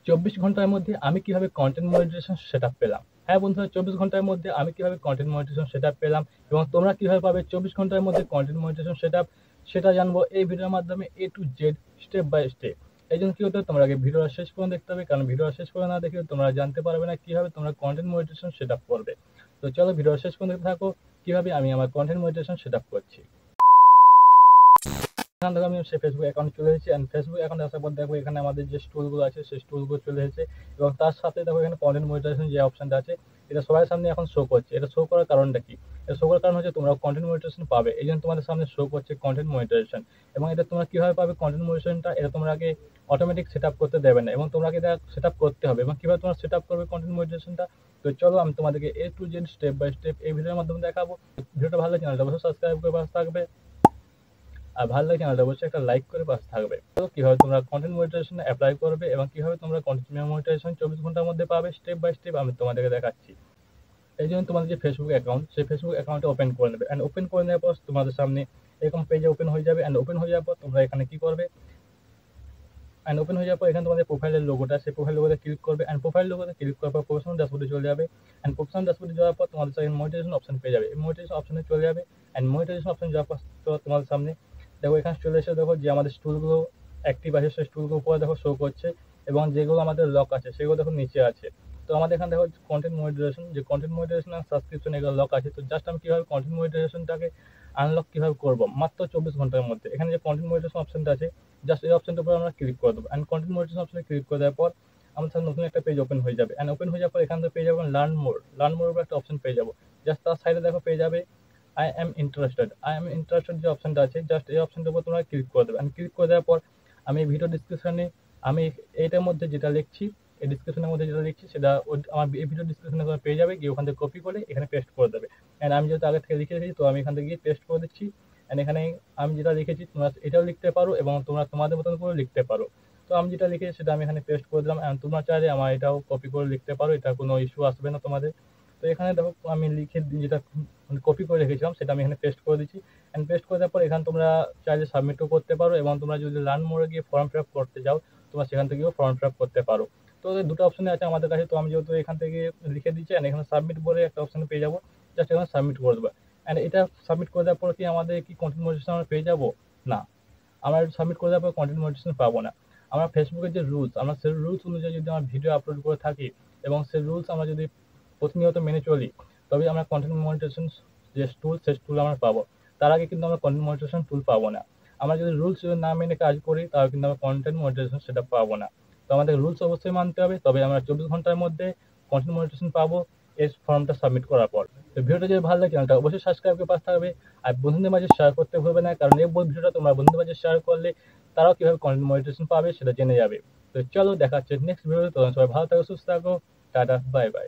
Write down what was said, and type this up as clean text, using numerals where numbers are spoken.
24 ঘন্টার মধ্যে আমি কিভাবে কন্টেন্ট মনিটাইজেশন সেটআপ পেলাম। হ্যাঁ বন্ধুরা, 24 ঘন্টার মধ্যে আমি কিভাবে কন্টেন্ট মনিটাইজেশন সেটআপ পেলাম এবং তোমরা কিভাবে পাবে 24 ঘন্টার মধ্যে কন্টেন্ট মনিটাইজেশন সেটআপ, সেটা জানবো এই ভিডিওর মাধ্যমে A to Z, step by step. এই জন্য কি হতে হবে, তোমরা আগে ভিডিওটা শেষ পর্যন্ত দেখতে হবে, কারণ ভিডিওটা শেষ করে না দেখে তোমরা জানতে পারবে না কিভাবে তোমরা কন্টেন্ট মনিটাইজেশন সেটআপ করবে। তো চলো ভিডিওটা শেষ পর্যন্ত দেখতে থাকো কিভাবে আমি আমার কন্টেন্ট মনিটাইজেশন সেটআপ করছি। এখান থেকে আমি সেই ফেসবুক অ্যাকাউন্ট চলে এসেছি, অ্যান্ড ফেসবুক অ্যাকাউন্ট আসার পর দেখো এখানে আমাদের যে টুলগুলো আছে সেই টুলগুলো চলে এসেছে এবং তার সাথে দেখো এখানে কন্টেন্ট মনিটাইজেশন যে অপশনটা আছে এটা সবার সামনে এখন শো করছে। এটা শো করার কারণটা কি? এটা শো করার কারণ হচ্ছে তোমরা কন্টেন্ট মনিটাইজেশন পাবে, এই জন্য তোমাদের সামনে শো করছে কন্টেন্ট মনিটাইজেশন। এবং এটা তোমরা কিভাবে পাবে কন্টেন্ট মনিটাইজেশনটা, এটা তোমরা আগে অটোমেটিক সেট আপ করতে দেবে না এবং তোমাকে এটা সেট আপ করতে হবে। এবং কিভাবে তোমরা সেট আপ করবে কন্টেন্ট মনিটাইজেশনটা, তো চলো আমি তোমাদেরকে A to Z, step by step এই ভিডিওর মাধ্যমে দেখাবো। ভিডিওটা ভালো লাগলে চ্যানেলটা অবশ্যই সাবস্ক্রাইব করে পাশে থাকবে, আর ভালো লাগে চ্যানেলটা অবশ্যই একটা লাইক করে পাশে থাকবে। তো কিভাবে তোমরা কন্টেন্ট মনিটাইজেশন অ্যাপ্লাই করবে এবং কিভাবে তোমরা কন্টেন্ট মনিটাইজেশন 24 ঘন্টার মধ্যে পাবে, স্টেপ বাই স্টেপ আমি তোমাদেরকে দেখাচ্ছি। এই জন্য তোমাদের যে ফেসবুক অ্যাকাউন্ট, সেই ফেসবুক অ্যাকাউন্টটা ওপেন করে নেবে, অ্যান্ড ওপেন করে নেওয়ার পর তোমাদের সামনে এরকম পেজে ওপেন হয়ে যাবে। অ্যান্ড ওপেন হয়ে যাওয়ার পর তোমরা এখানে কি করবে, অ্যান্ড ওপেন হয়ে যাওয়ার পর এখানে তোমাদের প্রোফাইলের লোগোটা, সেই প্রোফাইল লোগোতে ক্লিক করবে, অ্যান্ড প্রোফাইল লোগোতে ক্লিক করার পর প্রফেশনাল ড্যাশবোর্ডে চলে যাবে। অ্যান্ড প্রফেশনাল ড্যাশবোর্ডে যাওয়ার পর তোমাদের সামনে মনিটাইজেশন অপশন পেয়ে যাবে, এই মনিটাইজেশন অপশনে চলে যাবে। অ্যান্ড মনিটাইজেশন অপশন যাওয়ার পর তো তোমাদের সামনে দেখো এখানে চলে এসে দেখো যে আমাদের টুলগুলো অ্যাক্টিভ আছে সেই টুলগুলো উপরে দেখো শো করছে এবং যেগুলো আমাদের লক আছে সেগুলো দেখো নিচে আছে। তো আমাদের এখানে দেখো কন্টেন্ট মনিটাইজেশন, যে কন্টেন্ট মনিটাইজেশন আর সাবস্ক্রিপশন এগুলো লক আছে। তো জাস্ট আমি কিভাবে কন্টেন্ট মনিটাইজেশনটাকে আনলক কিভাবে করব মাত্র 24 ঘন্টার মধ্যে, এখানে যে কন্টেন্ট মনিটাইজেশন অপশনটা আছে জাস্ট এই অপশনটার উপর আমরা ক্লিক করে দেবো। অ্যান্ড কন্টেন্ট মনিটাইজেশন অপশনে ক্লিক করে দেওয়ার পর আমাদের সামনে নতুন একটা পেজ ওপেন হয়ে যাবে। অ্যান্ড ওপেন হয়ে যাওয়ার পর এখান থেকে পেয়ে যাবেন লার্ন মোর উপর একটা অপশন পেয়ে যাবো। জাস্ট তার সাইডে দেখো পেয়ে যাবে আই এম ইন্টারেস্টেড যে অপশনটা আছে, জাস্ট এই অপশনটার উপর তোমরা ক্লিক করে দেবে। অ্যান্ড ক্লিক করে দেওয়ার পর আমি ভিডিও ডিসক্রিপশনে আমি এইটার মধ্যে যেটা লিখছি, এই ডিসক্রিপশনের মধ্যে যেটা লিখছি সেটা আমার এই ভিডিও ডিসক্রিপশনে তোমরা পেয়ে যাবে, গিয়ে ওখান থেকে কপি করে এখানে পেস্ট করে দেবে। অ্যান্ড আমি যেহেতু আগে থেকে লিখে রেখেছি তো আমি এখান থেকে গিয়ে পেস্ট করে দিচ্ছি। অ্যান্ড এখানে আমি যেটা লিখেছি তোমরা এটাও লিখতে পারো এবং তোমরা তোমাদের মতন করে লিখতে পারো। তো আমি যেটা লিখেছি সেটা আমি এখানে পেস্ট করে দিলাম, অ্যান্ড তোমরা চাইলে আমার এটাও কপি করে লিখতে পারো, এটা কোনো ইস্যু আসবে না তোমাদের। তো এখানে দেখো আমি লিখে যেটা কপি করে রেখেছিলাম সেটা আমি এখানে পেস্ট করে দিচ্ছি। অ্যান্ড পেস্ট করে দেওয়ার পর এখানে তোমরা চাইলে সাবমিটও করতে পারো এবং তোমরা যদি লার্ন মোড়ে গিয়ে ফর্ম ফিল আপ করতে যাও তোমরা সেখান থেকেও ফর্ম ফিল আপ করতে পারো। তো এই দুটো অপশনে আছে আমাদের কাছে, তো আমি যেহেতু এখান থেকে লিখে দিচ্ছি অ্যান্ড এখানে সাবমিট বলে একটা অপশনে পেয়ে যাবো, জাস্ট এখানে সাবমিট করে দেবো। অ্যান্ড এটা সাবমিট করে দেওয়ার পর কি আমাদের কি কন্টেন্ট মনিটাইজেশন আমরা পেয়ে যাবো? না, আমরা সাবমিট করে দেওয়ার পর কন্টেন্ট মনিটাইজেশন পাবো না। আমরা ফেসবুকের যে রুলস, আমরা সেই রুলস অনুযায়ী যদি আমরা ভিডিও আপলোড করে থাকি এবং সেই রুলস আমরা যদি প্রতিনিয়ত মেনে চলি তবে আমরা কন্টেন্ট মনিটাইজেশন যে টুল সেই টুল আমরা পাবো। তার আগে কিন্তু আমরা কন্টেন্ট মনিটাইজেশন টুল পাবো না। আমরা যদি রুলস যদি না মেনে কাজ করি তাহলে কিন্তু আমরা কন্টেন্ট মনিটাইজেশন সেটা পাবো না। তো আমাদের রুলস অবশ্যই মানতে হবে, তবে আমরা 24 ঘন্টার মধ্যে কন্টেন্ট মনিটাইজেশন পাবো এই ফর্মটা সাবমিট করার পর। তো ভিডিওটা যদি ভালো লাগে চ্যানেলটা অবশ্যই সাবস্ক্রাইব করে পাশে থাকবে, আর বন্ধুদের মাঝে শেয়ার করতে ভুলবে না, কারণ এই ভিডিওটা তোমরা বন্ধুদের মাঝে শেয়ার করলে তারাও কিভাবে কন্টেন্ট মনিটাইজেশন পাবে সেটা জেনে যাবে। তো চলো দেখা হচ্ছে নেক্সট ভিডিওতে, তখন সবাই ভালো থাকো, সুস্থ থাকো, টাটা, বাই বাই।